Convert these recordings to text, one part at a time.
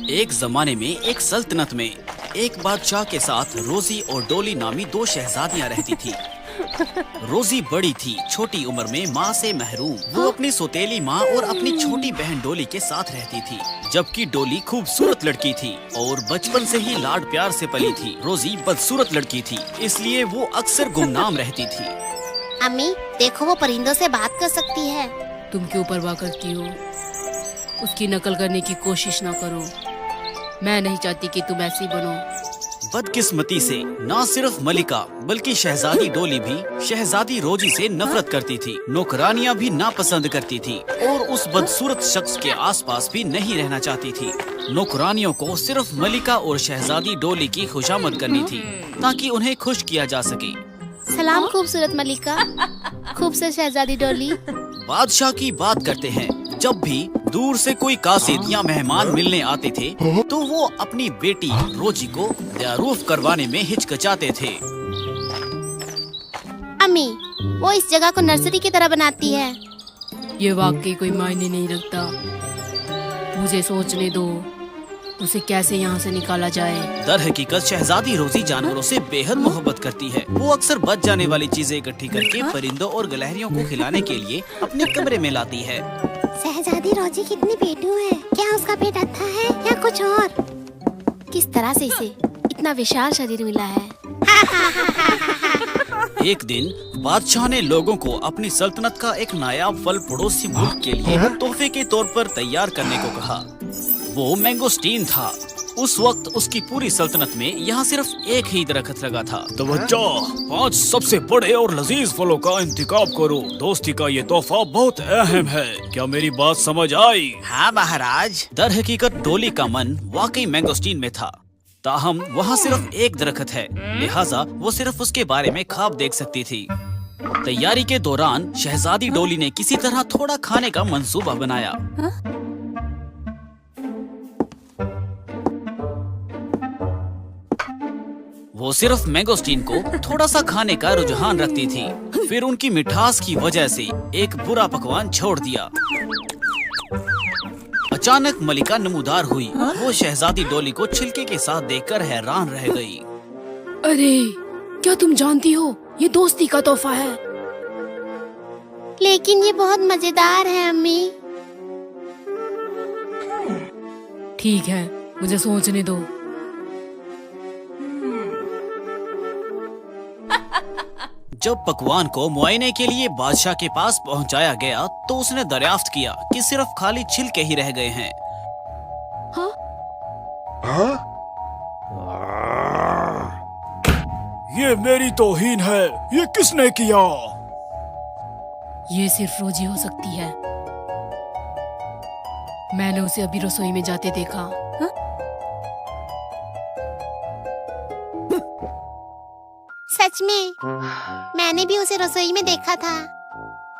एक जमाने में एक सल्तनत में एक बादशाह के साथ रोजी और डोली नामी दो शहजादियां रहती थी। रोजी बड़ी थी, छोटी उम्र में माँ से महरूम। वो अपनी सौतेली माँ और अपनी छोटी बहन डोली के साथ रहती थी, जबकि डोली खूबसूरत लड़की थी और बचपन से ही लाड प्यार से पली थी। रोजी बदसूरत लड़की थी, इसलिए वो अक्सर गुमनाम रहती थी। अम्मी देखो, वो परिंदों से बात कर सकती है। तुम क्यों परवाह करती हो? उसकी नकल करने की कोशिश ना करो। मैं नहीं चाहती कि तुम ऐसी बनो। बदकिस्मती से न सिर्फ मलिका बल्कि शहजादी डोली भी शहजादी रोजी से नफरत करती थी। नौकरानियां भी नापसंद करती थी और उस बदसूरत शख्स के आसपास भी नहीं रहना चाहती थी। नौकरानियों को सिर्फ मलिका और शहजादी डोली की खुशामद करनी थी ताकि उन्हें खुश किया जा सके। सलाम खूबसूरत मलिका, खूबसूरत शहजादी डोली। बादशाह की बात करते हैं, जब भी दूर से कोई कासिद या मेहमान मिलने आते थे तो वो अपनी बेटी रोजी को तारुफ करवाने में हिचकिचाते थे। अम्मी, वो इस जगह को नर्सरी की तरह बनाती है। ये वाकई कोई मायने नहीं रखता। मुझे सोचने दो उसे कैसे यहाँ से निकाला जाए। दर हकीकत शहजादी रोजी जानवरों से बेहद मोहब्बत करती है। वो अक्सर बच जाने वाली चीजें इकट्ठी करके परिंदों और गिलहरियों को खिलाने के लिए अपने कमरे में लाती है। शहजादी रोजी कितनी पेटू है? क्या उसका पेट अच्छा है या कुछ और? किस तरह से इसे इतना विशाल शरीर मिला है? एक दिन बादशाह ने लोगों को अपनी सल्तनत का एक नायाब फल पड़ोसी मुल्क के लिए तोहफे के तौर पर तैयार करने को कहा। वो मैंगोस्टीन था। उस वक्त उसकी पूरी सल्तनत में यहाँ सिर्फ एक ही दरख्त लगा था। तवज्जो, 5 सबसे बड़े और लजीज फलों का इंतखाब करो। दोस्ती का ये तोहफा बहुत अहम है। क्या मेरी बात समझ आई? हाँ महाराज। दर हकीकत डोली का मन वाकई मैंगोस्टीन में था, ताहम वहाँ सिर्फ एक दरख्त है, लिहाजा वो सिर्फ उसके बारे में ख्वाब देख सकती थी। तैयारी के दौरान शहजादी डोली ने किसी तरह थोड़ा खाने का मंसूबा बनाया। वो सिर्फ मैंगोस्टीन को थोड़ा सा खाने का रुझान रखती थी, फिर उनकी मिठास की वजह से एक बुरा पकवान छोड़ दिया। अचानक मलिका नमूदार हुई। वो शहजादी डोली को छिलके के साथ देखकर हैरान रह गई। अरे, क्या तुम जानती हो ये दोस्ती का तोहफा है? लेकिन ये बहुत मजेदार है अम्मी। ठीक है, मुझे सोचने दो। जब पकवान को मुआयने के लिए बादशाह के पास पहुंचाया गया तो उसने दरियाफ्त किया कि सिर्फ खाली छिलके ही रह गए हैं। ये मेरी तौहीन है। ये किसने किया? ये सिर्फ रोजी हो सकती है। मैंने उसे अभी रसोई में जाते देखा। सच में? मैंने भी उसे रसोई में देखा था।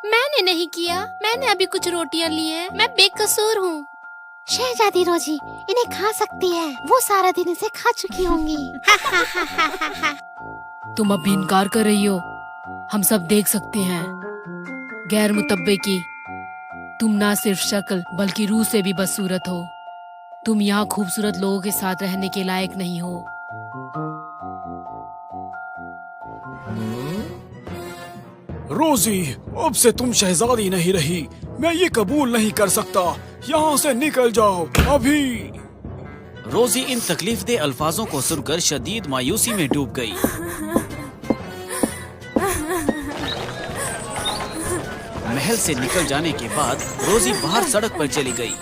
मैंने नहीं किया, मैंने अभी कुछ रोटियां ली हैं। मैं बेकसूर हूँ। शहजादी रोजी इन्हें खा सकती है, वो सारा दिन इसे खा चुकी होंगी। तुम अब भी इनकार कर रही हो? हम सब देख सकते हैं। गैर मुतब्बे की, तुम ना सिर्फ शक्ल बल्कि रूह से भी बदसूरत हो। तुम यहाँ खूबसूरत लोगों के साथ रहने के लायक नहीं हो। रोजी, अब से तुम शहजादी नहीं रही। मैं ये कबूल नहीं कर सकता। यहाँ से निकल जाओ अभी। रोजी इन तकलीफदेह अल्फाजों को सुनकर शदीद मायूसी में डूब गई। महल से निकल जाने के बाद रोजी बाहर सड़क पर चली गई।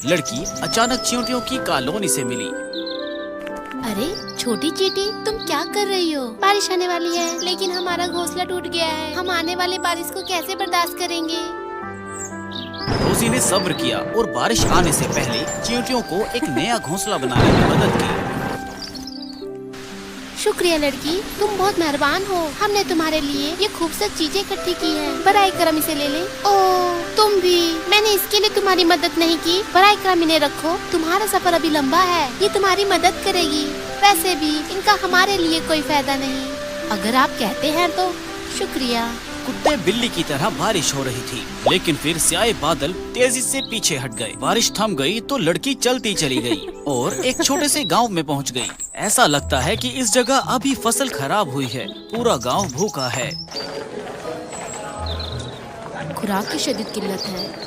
लड़की अचानक चींटियों की कॉलोनी से मिली। अरे छोटी चींटी, तुम क्या कर रही हो? बारिश आने वाली है, लेकिन हमारा घोंसला टूट गया है। हम आने वाले बारिश को कैसे बर्दाश्त करेंगे? रोजी ने सब्र किया और बारिश आने से पहले चींटियों को एक नया घोंसला बनाने में मदद की। शुक्रिया लड़की, तुम बहुत मेहरबान हो। हमने तुम्हारे लिए ये खूबसूरत चीजें इकट्ठी की हैं। बराए करम इसे ले ले। ओह, तुम भी? मैंने इसके लिए तुम्हारी मदद नहीं की। बराए करम इन्हें रखो, तुम्हारा सफर अभी लंबा है। ये तुम्हारी मदद करेगी। वैसे भी इनका हमारे लिए कोई फायदा नहीं। अगर आप कहते हैं तो शुक्रिया। कुत्ते बिल्ली की तरह बारिश हो रही थी, लेकिन फिर स्याहे बादल तेजी से पीछे हट गए। बारिश थम गई तो लड़की चलती चली गई और एक छोटे से गांव में पहुंच गई। ऐसा लगता है कि इस जगह अभी फसल खराब हुई है, पूरा गांव भूखा है। खुराक की शदीद किल्लत है।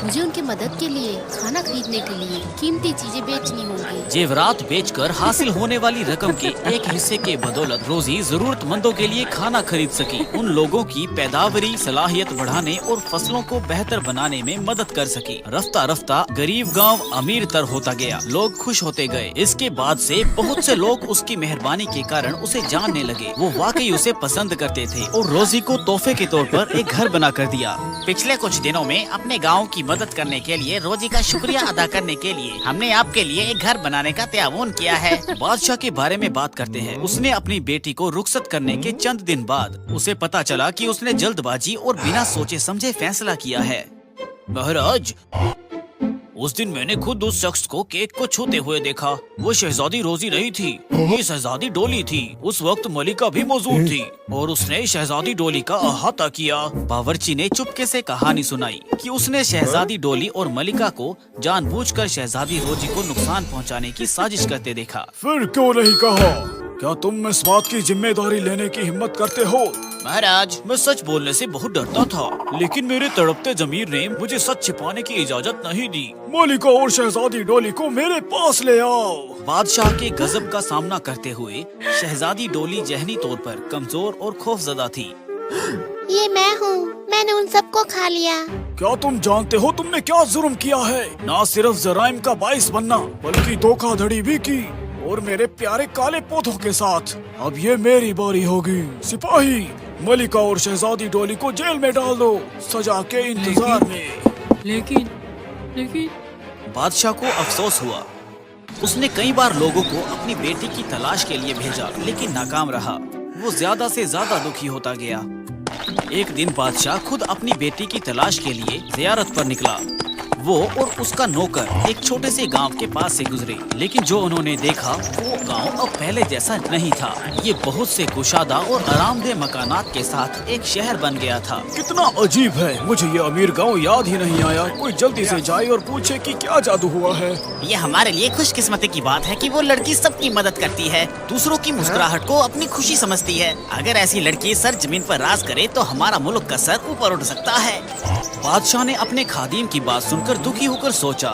मुझे उनकी मदद के लिए खाना खरीदने के लिए कीमती चीजें बेचनी होंगी। जेवरात बेचकर हासिल होने वाली रकम के एक हिस्से के बदौलत रोजी जरूरतमंदों के लिए खाना खरीद सकी, उन लोगों की पैदावारी सलाहियत बढ़ाने और फसलों को बेहतर बनाने में मदद कर सकी। रफ्ता रफ्ता गरीब गांव अमीर तर होता गया, लोग खुश होते गए। इसके बाद से बहुत से लोग उसकी मेहरबानी के कारण उसे जानने लगे। वो वाकई उसे पसंद करते थे और रोजी को तोहफे के तौर पर एक घर बना कर दिया। पिछले कुछ दिनों में अपने गांव की मदद करने के लिए, रोजी का शुक्रिया अदा करने के लिए हमने आपके लिए एक घर बनाने का त्यावन किया है। बादशाह के बारे में बात करते हैं। उसने अपनी बेटी को रुखसत करने के चंद दिन बाद उसे पता चला कि उसने जल्दबाजी और बिना सोचे समझे फैसला किया है। महाराज, उस दिन मैंने खुद उस शख्स को केक को छूते हुए देखा। वो शहजादी रोजी नहीं थी, ये शहजादी डोली थी। उस वक्त मलिका भी मौजूद थी और उसने शहजादी डोली का अहाता किया। बावर्ची ने चुपके से कहानी सुनाई कि उसने शहजादी डोली और मलिका को जानबूझकर शहजादी रोजी को नुकसान पहुंचाने की साजिश करते देखा। फिर क्यों नहीं कहा? क्या तुम इस बात की जिम्मेदारी लेने की हिम्मत करते हो? महाराज, मैं सच बोलने से बहुत डरता था, लेकिन मेरे तड़पते जमीर ने मुझे सच छिपाने की इजाजत नहीं दी। मलिका और शहजादी डोली को मेरे पास ले आओ। बादशाह के गजब का सामना करते हुए शहजादी डोली जहनी तौर पर कमजोर और खौफजदा थी। ये मैं हूँ, मैंने उन सबको खा लिया। क्या तुम जानते हो तुमने क्या जुर्म किया है? न सिर्फ जराइम का बाइस बनना, बल्कि धोखाधड़ी भी की, और मेरे प्यारे काले पौधों के साथ। अब ये मेरी बारी होगी। सिपाही, मलिका और शहजादी डोली को जेल में डाल दो, सजा के इंतजार में। लेकिन बादशाह को अफसोस हुआ। उसने कई बार लोगों को अपनी बेटी की तलाश के लिए भेजा, लेकिन नाकाम रहा। वो ज्यादा से ज्यादा दुखी होता गया। एक दिन बादशाह खुद अपनी बेटी की तलाश के लिए जियारत पर निकला। वो और उसका नौकर एक छोटे से गांव के पास से गुजरे, लेकिन जो उन्होंने देखा वो गांव अब पहले जैसा नहीं था। ये बहुत से कुशादा और आरामदेह मकानात के साथ एक शहर बन गया था। कितना अजीब है, मुझे ये अमीर गांव याद ही नहीं आया। कोई जल्दी से जाए और पूछे कि क्या जादू हुआ है। ये हमारे लिए खुशकिस्मती की बात है कि वो लड़की सबकी मदद करती है, दूसरों की मुस्कुराहट को अपनी खुशी समझती है। अगर ऐसी लड़की सर जमीन पर राज करे तो हमारा मुल्क का सर ऊपर उठ सकता है। बादशाह ने अपने खादिम की बात सुनकर दुखी होकर सोचा।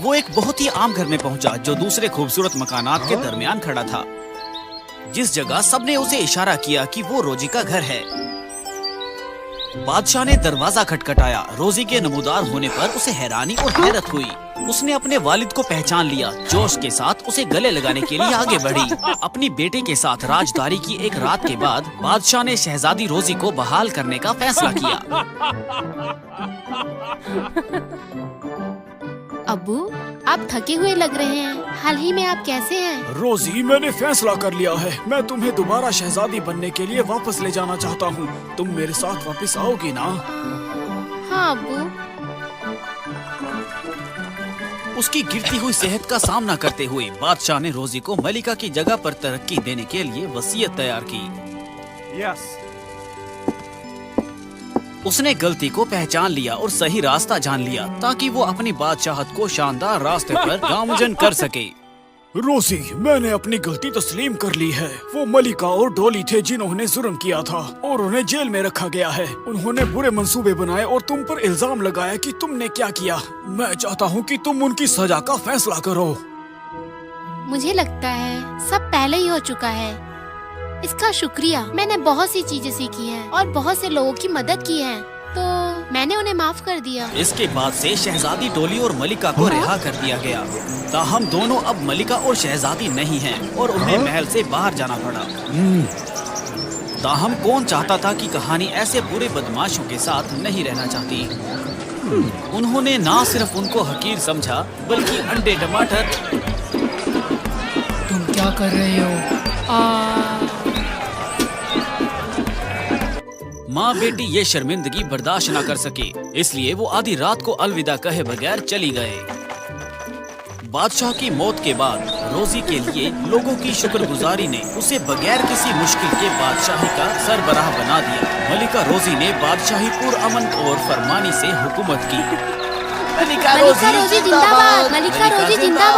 वो एक बहुत ही आम घर में पहुंचा जो दूसरे खूबसूरत मकानात के दरमियान खड़ा था। जिस जगह सबने उसे इशारा किया कि वो रोजी का घर है। बादशाह ने दरवाजा खटखटाया। रोजी के नमूदार होने पर उसे हैरानी और हैरत हुई। उसने अपने वालिद को पहचान लिया। जोश के साथ उसे गले लगाने के लिए आगे बढ़ी। अपनी बेटे के साथ राजदारी की एक रात के बाद बादशाह ने शहजादी रोजी को बहाल करने का फैसला किया। अब्बू, आप थके हुए लग रहे हैं। हाल ही में आप कैसे हैं? रोजी, मैंने फैसला कर लिया है। मैं तुम्हें दोबारा शहजादी बनने के लिए वापस ले जाना चाहता हूँ। तुम मेरे साथ वापस आओगी ना? हाँ अब्बू। उसकी गिरती हुई सेहत का सामना करते हुए बादशाह ने रोजी को मलिका की जगह पर तरक्की देने के लिए वसीयत तैयार की। उसने गलती को पहचान लिया और सही रास्ता जान लिया ताकि वो अपनी बादशाहत को शानदार रास्ते पर गामजन कर सके। रोजी, मैंने अपनी गलती तस्लीम कर ली है। वो मलिका और डोली थे जिन्होंने जुर्म किया था और उन्हें जेल में रखा गया है। उन्होंने बुरे मंसूबे बनाए और तुम पर इल्जाम लगाया कि तुमने क्या किया। मैं चाहता हूँ कि तुम उनकी सजा का फैसला करो। मुझे लगता है सब पहले ही हो चुका है। इसका शुक्रिया। मैंने बहुत सी चीजें सीखी हैं और बहुत से लोगों की मदद की है, तो मैंने उन्हें माफ कर दिया। इसके बाद से शहजादी डोली और मलिका को रिहा कर दिया गया। ताहम दोनों अब मलिका और शहजादी नहीं हैं और उन्हें महल से बाहर जाना पड़ा। ताहम कौन चाहता था कि कहानी ऐसे बुरे बदमाशों के साथ नहीं रहना चाहती। उन्होंने ना सिर्फ उनको हकीर समझा बल्कि अंडे टमाटर। तुम क्या कर रहे हो? माँ बेटी ये शर्मिंदगी बर्दाश्त न कर सके, इसलिए वो आधी रात को अलविदा कहे बगैर चली गए। बादशाह की मौत के बाद रोजी के लिए लोगों की शुक्रगुजारी ने उसे बगैर किसी मुश्किल के बादशाही का सरबराह बना दिया। मलिका रोजी ने बादशाही पुरअमन और फरमानी से हुकूमत की। मलिका रोजी जिंदाबाद, मलिका रोजी जिंदाबाद।